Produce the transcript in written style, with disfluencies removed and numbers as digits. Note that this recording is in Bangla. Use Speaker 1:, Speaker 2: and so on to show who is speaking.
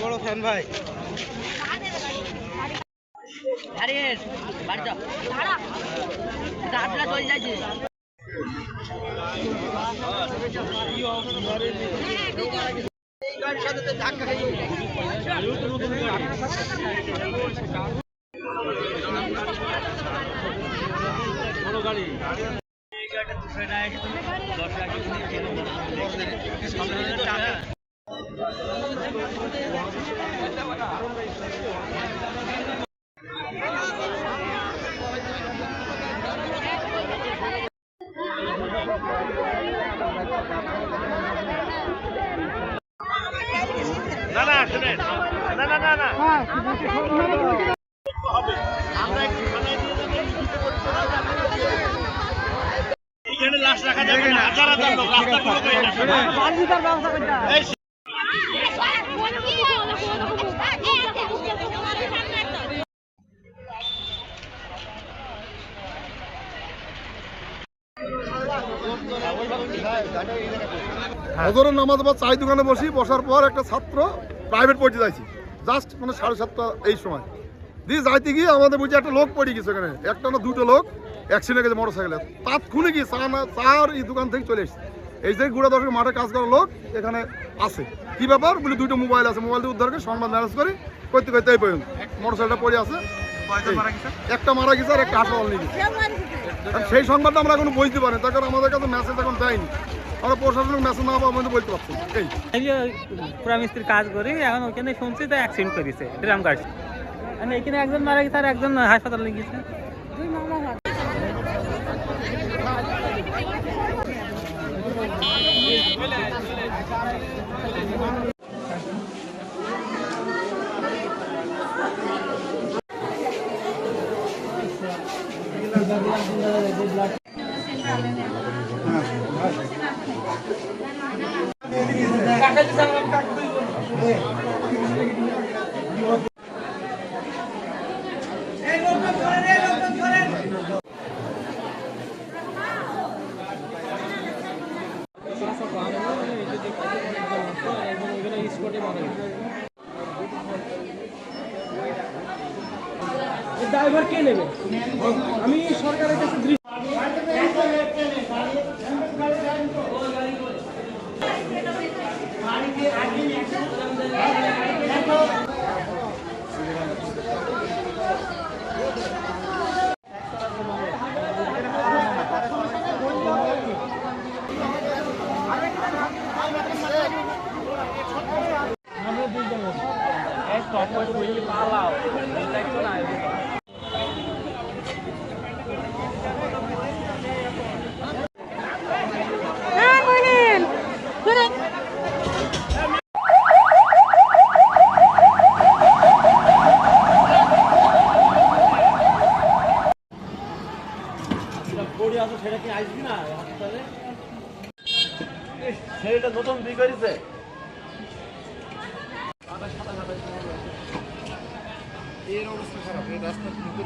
Speaker 1: বড় ফ্যান ভাই। এখানে লাশ রাখা যাবে না, হাজার হাজার লোক রাস্তাগুলো
Speaker 2: হজরের নামাজ বা চাই দোকানে বসার পর একটা ছাত্র প্রাইভেট পড়তে যাইছি, জাস্ট মানে 7:30 এই সময় দিয়ে যাইতে গিয়ে আমাদের বুঝে একটা লোক পড়ে গেছে। এখানে একটা না দুটো লোক অ্যাক্সিডেন্ট গেছে মোটরসাইকেলে। তাৎক্ষণিক গিয়ে চার এই দোকান থেকে চলে এসেছে। এই যে গুড়া দশের মাঠে কাজ করার লোক এখানে আছে। কি ব্যাপার বলে দুটো মোবাইল আছে, মোবাইল দিয়ে উদ্ধার করে সংবাদ ম্যানেজ করি করতে করতে এই পর্যন্ত মোটরসাইকেলটা পড়ে আছে। একটা মারা গেছে আর একটা হাসপাতাল নিয়ে গেছে। সেই সংবাদটা আমরা এখনো বুঝতে পারি, তার কারণ আমাদের কাছে মেসেজ এখন দেয়নি। আমরা প্রশাসনিক মেসেজ না পাওয়া পর্যন্ত বলতে পারছি। এই
Speaker 3: পুরা মিস্ত্রির কাজ করি, এখন ওখানে শুনছি তো অ্যাক্সিডেন্ট করেছে ড্রাম গাড়ি। এখানে একজন মারা গেছে আর একজন হাসপাতালে গেছে।
Speaker 1: ড্রাইভার কে নেবে? আমি সরকারের কাছে সেটা নতুন বিয়ে করেছে। এর অবস্থা খারাপ, এই রাস্তা